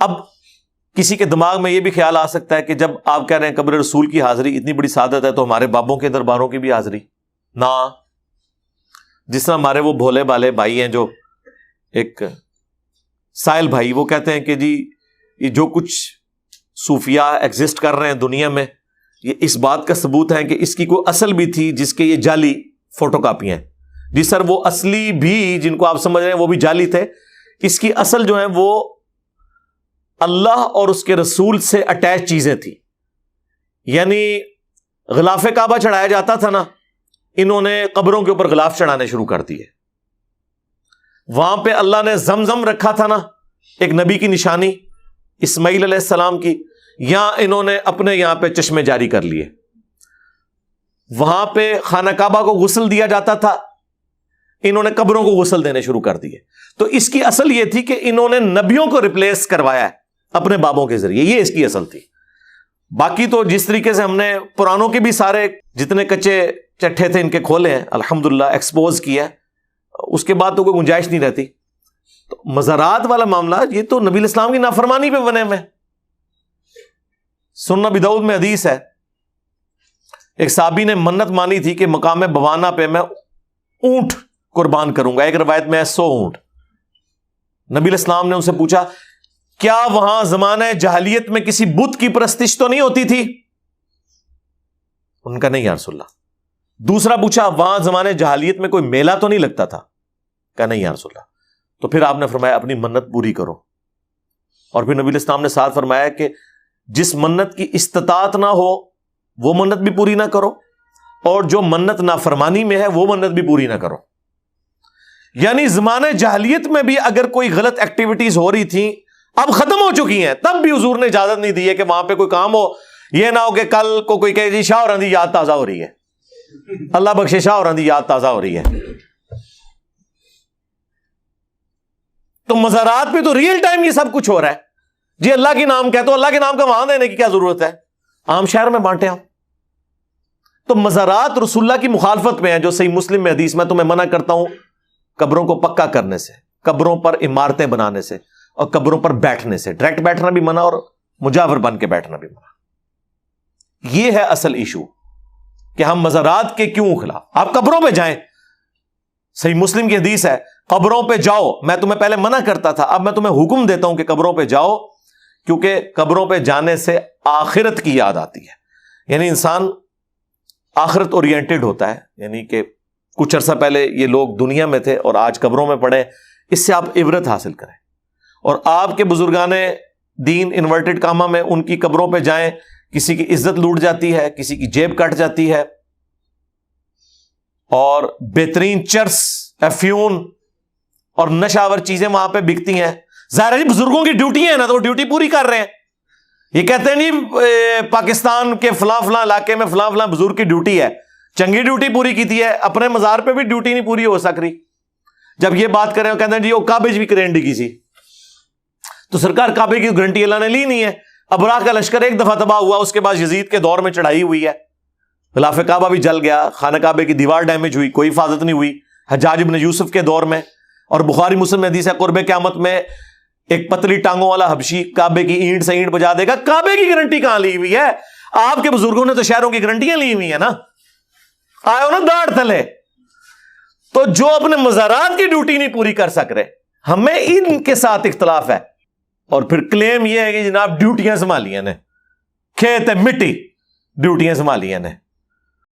اب کسی کے دماغ میں یہ بھی خیال آ سکتا ہے کہ جب آپ کہہ رہے ہیں قبر رسول کی حاضری اتنی بڑی سعادت ہے تو ہمارے بابوں کے درباروں کی بھی حاضری نہ. جس طرح ہمارے وہ بھولے بالے بھائی ہیں جو ایک سائل بھائی، وہ کہتے ہیں کہ جی یہ جو کچھ صوفیاء ایگزسٹ کر رہے ہیں دنیا میں یہ اس بات کا ثبوت ہے کہ اس کی کوئی اصل بھی تھی جس کے یہ جعلی فوٹو کاپی ہیں. جی سر، وہ اصلی بھی جن کو آپ سمجھ رہے ہیں وہ بھی جعلی تھے. اس کی اصل جو ہے وہ اللہ اور اس کے رسول سے اٹیچ چیزیں تھی. یعنی غلاف کعبہ چڑھایا جاتا تھا نا، انہوں نے قبروں کے اوپر غلاف چڑھانے شروع کر دیے. وہاں پہ اللہ نے زمزم رکھا تھا نا، ایک نبی کی نشانی اسماعیل علیہ السلام کی، یہاں انہوں نے اپنے یہاں پہ چشمے جاری کر لیے. وہاں پہ خانہ کعبہ کو غسل دیا جاتا تھا، انہوں نے قبروں کو غسل دینے شروع کر دیے. تو اس کی اصل یہ تھی کہ انہوں نے نبیوں کو ریپلیس کروایا ہے اپنے بابوں کے ذریعے، یہ اس کی اصل تھی. باقی تو جس طریقے سے ہم نے پرانوں کے بھی سارے جتنے کچے چٹھے تھے ان کے کھولے ہیں الحمدللہ، ایکسپوز کیا ہے، اس کے بعد تو کوئی گنجائش نہیں رہتی. تو مزارات والا معاملہ یہ تو نبی الاسلام کی نافرمانی پہ بنے ہوئے. سنن ابی داؤد میں حدیث ہے، ایک صحابی نے منت مانی تھی کہ مقام بوانا پہ میں اونٹ قربان کروں گا، ایک روایت میں 100 اونٹ. نبی الاسلام نے ان سے پوچھا کیا وہاں زمانہ جاہلیت میں کسی بت کی پرستش تو نہیں ہوتی تھی؟ ان کا نہیں یا رسول اللہ. دوسرا پوچھا وہاں زمانے جاہلیت میں کوئی میلہ تو نہیں لگتا تھا؟ کہا نہیں یا رسول اللہ. تو پھر آپ نے فرمایا اپنی منت پوری کرو. اور پھر نبی الاسلام نے ساتھ فرمایا کہ جس منت کی استطاعت نہ ہو وہ منت بھی پوری نہ کرو، اور جو منت نافرمانی میں ہے وہ منت بھی پوری نہ کرو. یعنی زمانے جاہلیت میں بھی اگر کوئی غلط ایکٹیویٹیز ہو رہی تھیں اب ختم ہو چکی ہیں، تب بھی حضور نے اجازت نہیں دی ہے کہ وہاں پہ کوئی کام ہو. یہ نہ ہو کہ کل کو کوئی کہے جی شاہ اور دی یاد تازہ ہو رہی ہے، اللہ بخشے شاہ اور دی یاد تازہ ہو رہی ہے. تو مزارات پہ تو ریئل ٹائم یہ سب کچھ ہو رہا ہے. جی اللہ کے نام کہتے ہو، اللہ کے نام کا وہاں دینے کی کیا ضرورت ہے؟ عام شہر میں بانٹے ہم. تو مزارات رسول اللہ کی مخالفت میں ہے، جو صحیح مسلم میں حدیث میں تمہیں منع کرتا ہوں قبروں کو پکا کرنے سے، قبروں پر عمارتیں بنانے سے، اور قبروں پر بیٹھنے سے. ڈائریکٹ بیٹھنا بھی منع اور مجاور بن کے بیٹھنا بھی منع. یہ ہے اصل ایشو کہ ہم مزارات کے کیوں خلاف. آپ قبروں پہ جائیں، صحیح مسلم کی حدیث ہے قبروں پہ جاؤ. میں تمہیں پہلے منع کرتا تھا، اب میں تمہیں حکم دیتا ہوں کہ قبروں پہ جاؤ، کیونکہ قبروں پہ جانے سے آخرت کی یاد آتی ہے. یعنی انسان آخرت اورینٹڈ ہوتا ہے. یعنی کہ کچھ عرصہ پہلے یہ لوگ دنیا میں تھے اور آج قبروں میں پڑے، اس سے آپ عبرت حاصل کریں. اور آپ کے بزرگان دین انورٹڈ کامہ میں ان کی قبروں پہ جائیں، کسی کی عزت لوٹ جاتی ہے، کسی کی جیب کٹ جاتی ہے، اور بہترین چرس، افیون اور نشاور چیزیں وہاں پہ بکتی ہیں. ظاہر ہے بزرگوں کی ڈیوٹی ہے نا، تو وہ ڈیوٹی پوری کر رہے ہیں. یہ کہتے ہیں نہیں پاکستان کے فلاں فلاں علاقے میں فلاں فلاں بزرگ کی ڈیوٹی ہے، چنگی ڈیوٹی پوری کی تھی ہے، اپنے مزار پہ بھی ڈیوٹی نہیں پوری ہو سک رہی. جب یہ بات کریں کہتے ہیں جی وہ کعبے بھی گارنٹی کی سی، تو سرکار کعبے کی گارنٹی اللہ نے لی نہیں ہے. ابراہ کا لشکر ایک دفعہ تباہ ہوا، اس کے بعد یزید کے دور میں چڑھائی ہوئی ہے، غلاف کعبہ بھی جل گیا، خانہ کعبے کی دیوار ڈیمیج ہوئی، کوئی حفاظت نہیں ہوئی. حجاج بن یوسف کے دور میں، اور بخاری مسلم میں حدیث ہے قرب قیامت میں ایک پتلی ٹانگوں والا حبشی کعبے کی اینٹ سے اینٹ بجا دے گا. کعبے کی گارنٹی کہاں لی ہوئی ہے؟ آپ کے بزرگوں نے تو شہروں کی گارنٹیاں لی ہوئی ہیں نا، آئے ہو نا داڑھ تلے. تو جو اپنے مزارات کی ڈیوٹی نہیں پوری کر سک رہے، ہمیں ان کے ساتھ اختلاف ہے. اور پھر کلیم یہ ہے کہ جناب ڈیوٹیاں سنبھالیاں نے، کھیت ہے مٹی، ڈیوٹیاں سنبھالیاں نے.